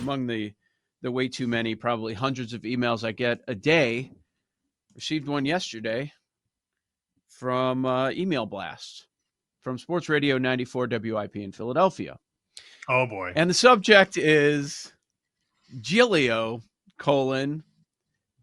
among the way too many, probably hundreds of emails I get a day. Received one yesterday from Email Blast from Sports Radio 94 WIP in Philadelphia. Oh, boy. And the subject is Giglio,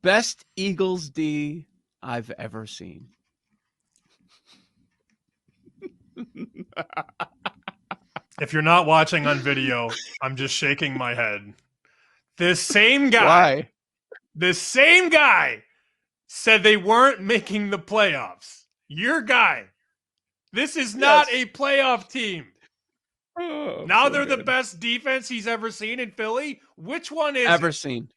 best Eagles D I've ever seen. If you're not watching on video, I'm just shaking my head. This same guy. Why? This same guy said they weren't making the playoffs. Your guy. This is not a playoff team. Oh, now so they're good. the best defense he's ever seen in Philly. Which one is ever it? seen?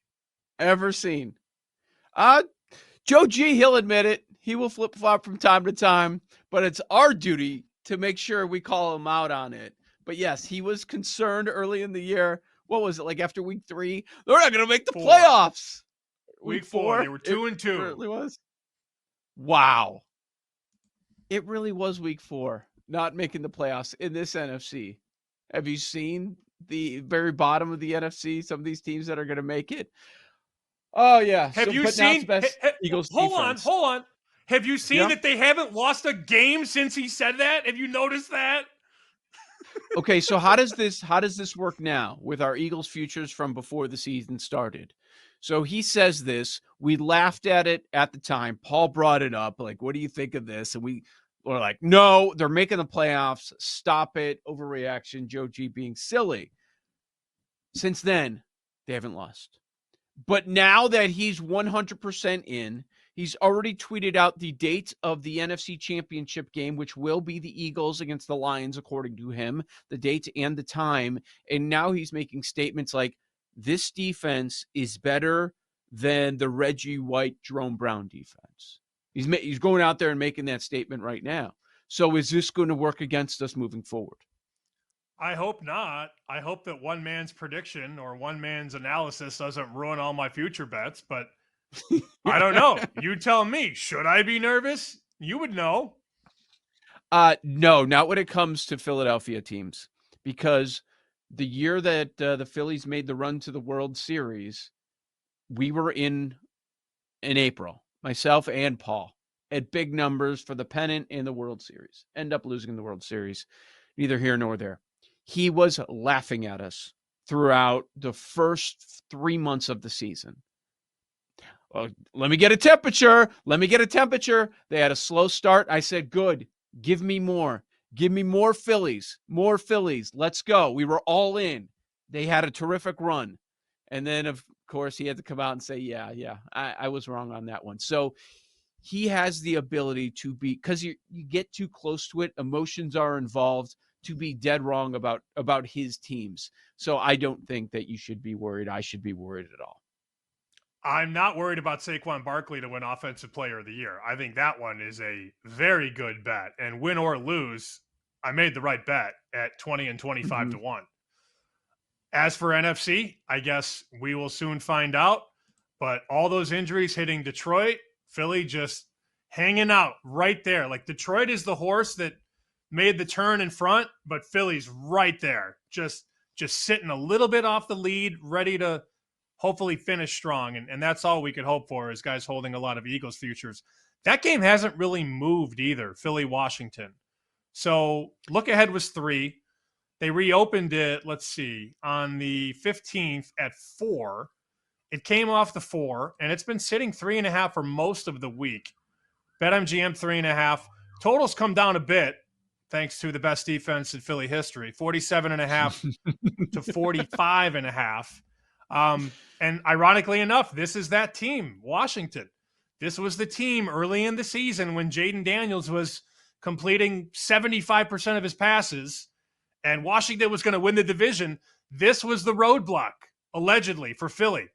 Joe G, he'll admit it. He will flip-flop from time to time, but it's our duty to make sure we call him out on it. But yes, he was concerned early in the year. What was it, like after week 3? They're not going to make the playoffs. Week 4, they were 2-2. It really was. Wow. It really was week 4, not making the playoffs in this NFC. Have you seen the very bottom of the NFC? Some of these teams that are going to make it. Oh yeah. Have you seen? Eagles hold defense. on. Have you seen that they haven't lost a game since he said that? Have you noticed that? Okay, so how does this work now with our Eagles futures from before the season started? So he says this. We laughed at it at the time. Paul brought it up. Like, what do you think of this? And we were like, no, they're making the playoffs. Stop it. Overreaction. Joe G being silly. Since then, they haven't lost. But now that he's 100% in, he's already tweeted out the date of the NFC Championship game, which will be the Eagles against the Lions, according to him, the date and the time. And now he's making statements like, this defense is better than the Reggie White, Jerome Brown defense. He's going out there and making that statement right now. So is this going to work against us moving forward? I hope not. I hope that one man's prediction or one man's analysis doesn't ruin all my future bets, but I don't know. You tell me. Should I be nervous? You would know. No, not when it comes to Philadelphia teams, because the year that the Phillies made the run to the World Series, we were in April, myself and Paul, at big numbers for the pennant and the World Series. End up losing the World Series, neither here nor there. He was laughing at us throughout the first 3 months of the season. Well, let me get a temperature. They had a slow start. I said, good. Give me more. Give me more Phillies. Let's go. We were all in. They had a terrific run. And then, of course, he had to come out and say, yeah, I was wrong on that one. So he has the ability to be, because you get too close to it, emotions are involved, to be dead wrong about his teams. So I don't think that you should be worried. I should be worried at all. I'm not worried about Saquon Barkley to win Offensive Player of the Year. I think that one is a very good bet. And win or lose, I made the right bet at 20 and 25 to 1. As for NFC, I guess we will soon find out. But all those injuries hitting Detroit, Philly just hanging out right there. Like Detroit is the horse that made the turn in front, but Philly's right there, just sitting a little bit off the lead, ready to hopefully finish strong. And that's all we could hope for, is guys holding a lot of Eagles futures. That game hasn't really moved either, Philly-Washington. So look ahead was 3. They reopened it, let's see, on the 15th at 4. It came off the 4, and it's been sitting 3.5 for most of the week. BetMGM 3.5. Totals come down a bit, thanks to the best defense in Philly history, 47.5 to 45.5. And ironically enough, this is that team, Washington. This was the team early in the season when Jaden Daniels was completing 75% of his passes and Washington was going to win the division. This was the roadblock, allegedly, for Philly.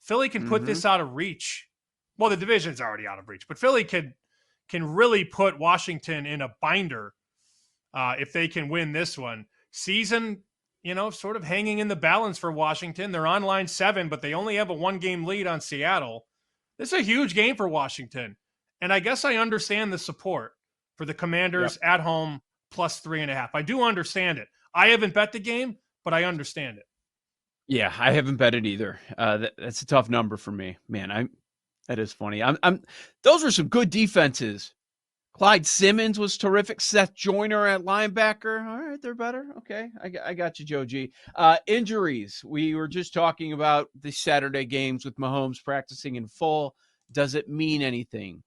Philly can put this out of reach. Well, the division's already out of reach, but Philly can really put Washington in a binder if they can win this one. Season, sort of hanging in the balance for Washington. They're on line 7, but they only have a 1-game lead on Seattle. This is a huge game for Washington. And I guess I understand the support for the Commanders at home plus 3.5. I do understand it. I haven't bet the game, but I understand it. Yeah, I haven't bet it either. That's a tough number for me, man. That is funny. I'm. Those were some good defenses. Clyde Simmons was terrific. Seth Joyner at linebacker. All right, they're better. Okay, I got you, Joe G. Injuries. We were just talking about the Saturday games with Mahomes practicing in full. Does it mean anything?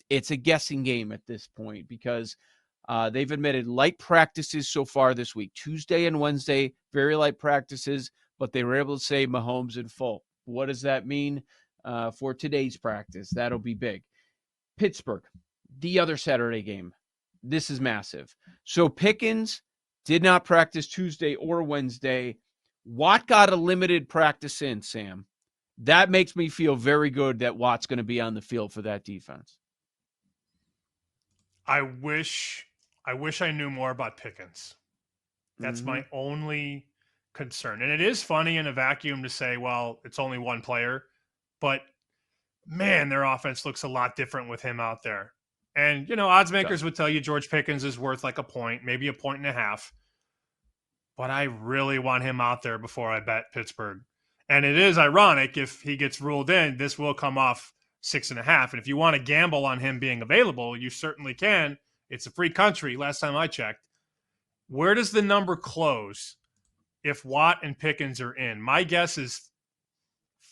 It's a guessing game at this point because they've admitted light practices so far this week. Tuesday and Wednesday, very light practices, but they were able to say Mahomes in full. What does that mean for today's practice? That'll be big. Pittsburgh, the other Saturday game. This is massive. So Pickens did not practice Tuesday or Wednesday. Watt got a limited practice in, Sam. That makes me feel very good that Watt's going to be on the field for that defense. I wish I knew more about Pickens. That's my only concern. And it is funny in a vacuum to say, well, it's only one player, but man, their offense looks a lot different with him out there. And, odds makers would tell you George Pickens is worth like a point, maybe a point and a half. But I really want him out there before I bet Pittsburgh. And it is ironic if he gets ruled in, this will come off 6.5. And if you want to gamble on him being available, you certainly can. It's a free country, last time I checked. Where does the number close if Watt and Pickens are in? My guess is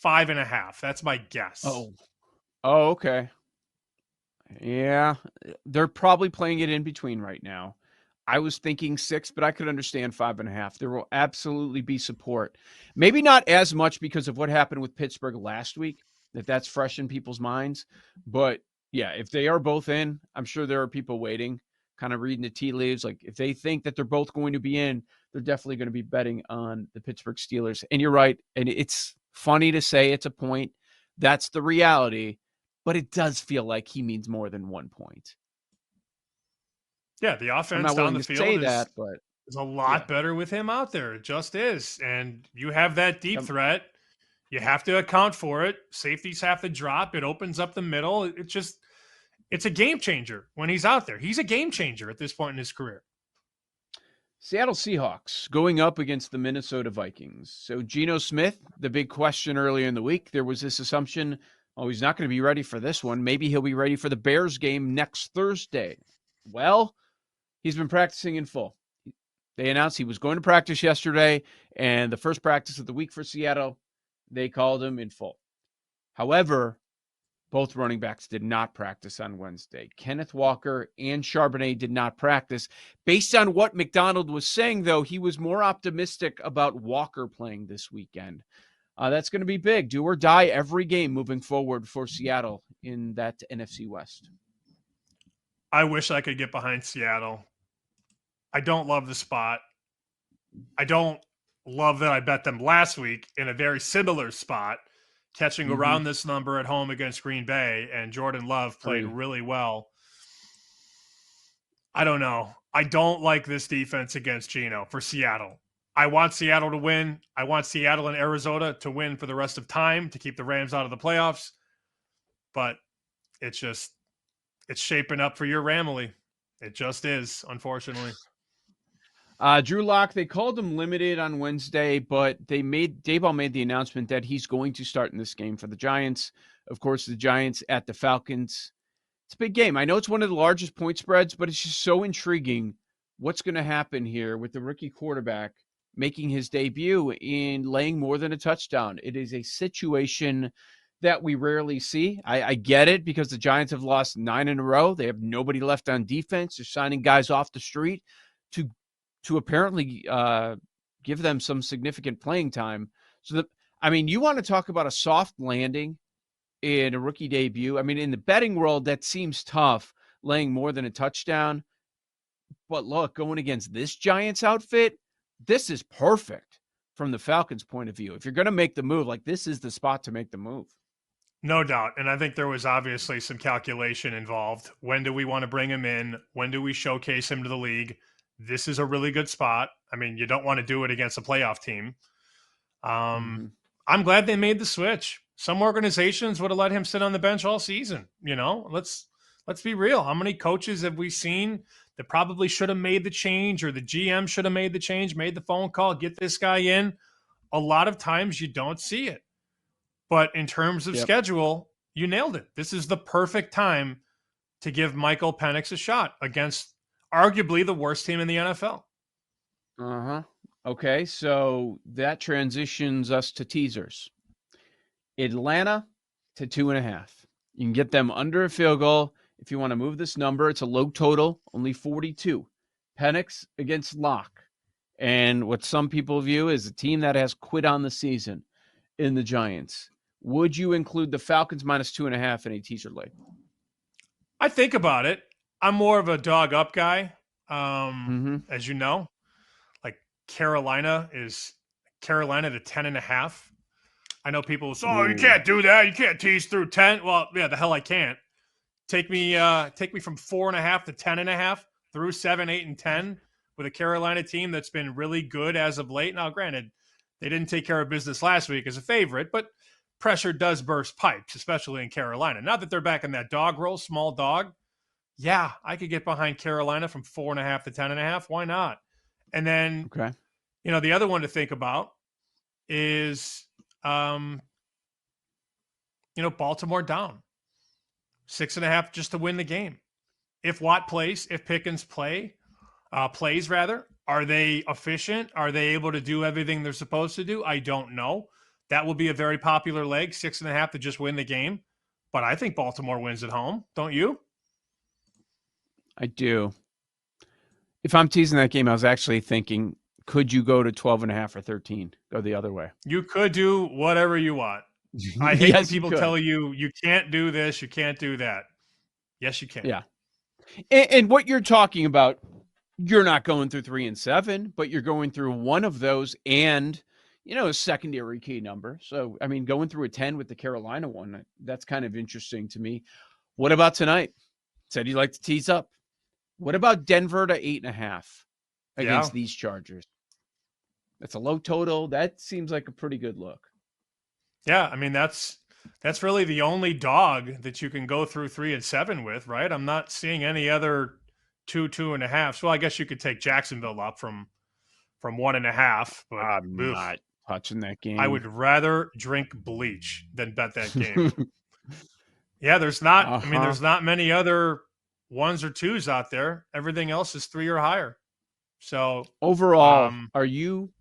5.5. That's my guess. Oh, okay. Yeah, they're probably playing it in between right now. I was thinking 6, but I could understand 5.5. There will absolutely be support. Maybe not as much because of what happened with Pittsburgh last week, that's fresh in people's minds. But yeah, if they are both in, I'm sure there are people waiting, kind of reading the tea leaves. Like if they think that they're both going to be in, they're definitely going to be betting on the Pittsburgh Steelers. And you're right. And it's funny to say it's a point. That's the reality. But it does feel like he means more than 1 point. Yeah, the I'm offense not down willing the to say field that, but is a lot better with him out there. It just is. And you have that deep threat. You have to account for it. Safeties have to drop. It opens up the middle. It's a game changer when he's out there. He's a game changer at this point in his career. Seattle Seahawks going up against the Minnesota Vikings. So Geno Smith, the big question earlier in the week, there was this assumption, oh, he's not going to be ready for this one. Maybe he'll be ready for the Bears game next Thursday. Well, he's been practicing in full. They announced he was going to practice yesterday, and the first practice of the week for Seattle, they called him in full. However, both running backs did not practice on Wednesday. Kenneth Walker and Charbonnet did not practice. Based on what McDonald was saying, though, he was more optimistic about Walker playing this weekend. That's going to be big. Do or die every game moving forward for Seattle in that NFC West. I wish I could get behind Seattle. I don't love the spot. I don't love that I bet them last week in a very similar spot, catching around this number at home against Green Bay, and Jordan Love played really well. I don't know. I don't like this defense against Geno for Seattle. I want Seattle to win. I want Seattle and Arizona to win for the rest of time to keep the Rams out of the playoffs. But it's shaping up for your Ramley. It just is, unfortunately. Drew Lock, they called him limited on Wednesday, but Daboll made the announcement that he's going to start in this game for the Giants. Of course, the Giants at the Falcons. It's a big game. I know it's one of the largest point spreads, but it's just so intriguing what's going to happen here with the rookie quarterback making his debut in laying more than a touchdown. It is a situation that we rarely see. I get it because the Giants have lost 9 in a row. They have nobody left on defense. They're signing guys off the street to apparently give them some significant playing time. So, you want to talk about a soft landing in a rookie debut. I mean, in the betting world, that seems tough, laying more than a touchdown. But look, going against this Giants outfit, this is perfect from the Falcons' point of view. If you're going to make the move, like this is the spot to make the move. No doubt. And I think there was obviously some calculation involved. When do we want to bring him in? When do we showcase him to the league? This is a really good spot. I mean, you don't want to do it against a playoff team. I'm glad they made the switch. Some organizations would have let him sit on the bench all season. Let's be real. How many coaches have we seen that probably should have made the change, or the GM should have made the change, made the phone call, get this guy in, a lot of times you don't see it. But in terms of Yep. schedule, you nailed it. This is the perfect time to give Michael Penix a shot against arguably the worst team in the NFL. Uh-huh. Okay, so that transitions us to teasers. Atlanta to 2.5. You can get them under a field goal. If you want to move this number, it's a low total, only 42. Penix against Locke. And what some people view as a team that has quit on the season in the Giants. Would you include the Falcons minus 2.5 in a teaser leg? I think about it. I'm more of a dog up guy, Mm-hmm. as you know. Like Carolina to 10.5. I know people say, "Oh, you can't do that. You can't tease through 10." Well, yeah, the hell I can't. Take me from 4.5 to 10.5 through 7, 8, and 10 with a Carolina team that's been really good as of late. Now, granted, they didn't take care of business last week as a favorite, but pressure does burst pipes, especially in Carolina. Now that they're back in that dog role, small dog, yeah, I could get behind Carolina from 4.5 to 10.5. Why not? And then, Okay. the other one to think about is, Baltimore down 6.5 just to win the game. If Watt plays, if Pickens plays, are they efficient? Are they able to do everything they're supposed to do? I don't know. That will be a very popular leg, 6.5 to just win the game. But I think Baltimore wins at home. Don't you? I do. If I'm teasing that game, I was actually thinking, could you go to 12.5 or 13? Go the other way. You could do whatever you want. I hate when people tell you can't do this, you can't do that. Yes, you can. Yeah. And what you're talking about, you're not going through 3 and 7, but you're going through one of those and, a secondary key number. So, I mean, going through a 10 with the Carolina one, that's kind of interesting to me. What about tonight? Said you'd like to tease up. What about Denver to 8.5 against these Chargers? That's a low total. That seems like a pretty good look. Yeah, I mean, that's really the only dog that you can go through 3 and 7 with, right? I'm not seeing any other 2.5. Well, I guess you could take Jacksonville up from 1.5, but I'm not touching that game. I would rather drink bleach than bet that game. Yeah, there's not. I mean, there's not many other 1s or 2s out there. Everything else is 3 or higher. So overall, are you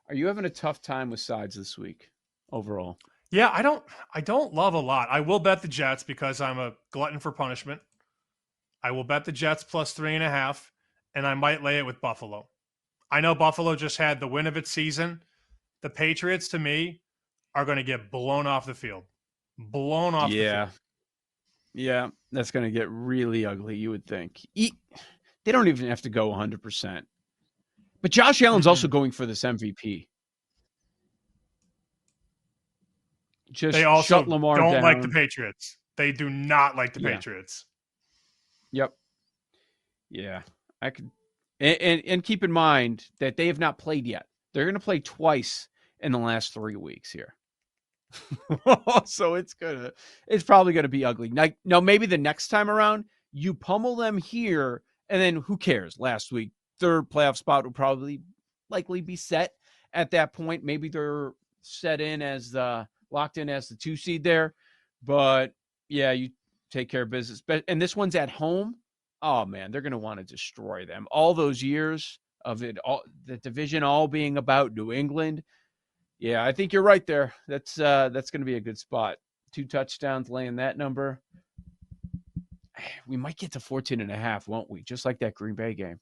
having a tough time with sides this week? Overall, yeah, I don't love a lot. I will bet the Jets because I'm a glutton for punishment. I will bet the Jets plus 3.5, and I might lay it with Buffalo. I know Buffalo just had the win of its season. The Patriots, to me, are going to get blown off the field. Blown off the field. Yeah, that's going to get really ugly, you would think. They don't even have to go 100%. But Josh Allen's also going for this MVP. Just they also shut Lamar don't down. like the Patriots. They do not like the Patriots. Yep. Yeah, I could. And keep in mind that they have not played yet. They're going to play twice in the last 3 weeks here. So it's probably going to be ugly. Now, maybe the next time around, you pummel them here, and then who cares? Last week, third playoff spot will likely be set at that point. Maybe they're set in as locked in as the 2 seed there. But yeah, you take care of business. And this one's at home. Oh man, they're going to want to destroy them. All those years of it, all the division all being about New England. Yeah, I think you're right there. That's going to be a good spot. 2 touchdowns laying that number. We might get to 14.5, won't we? Just like that Green Bay game.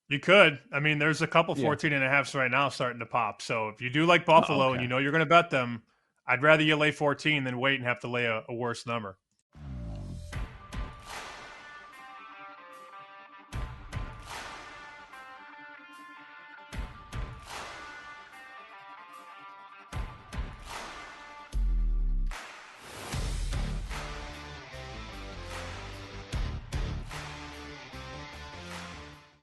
You could. I mean, there's a couple 14.5s right now starting to pop. So if you do like Buffalo and you know you're going to bet them, I'd rather you lay 14 than wait and have to lay a worse number.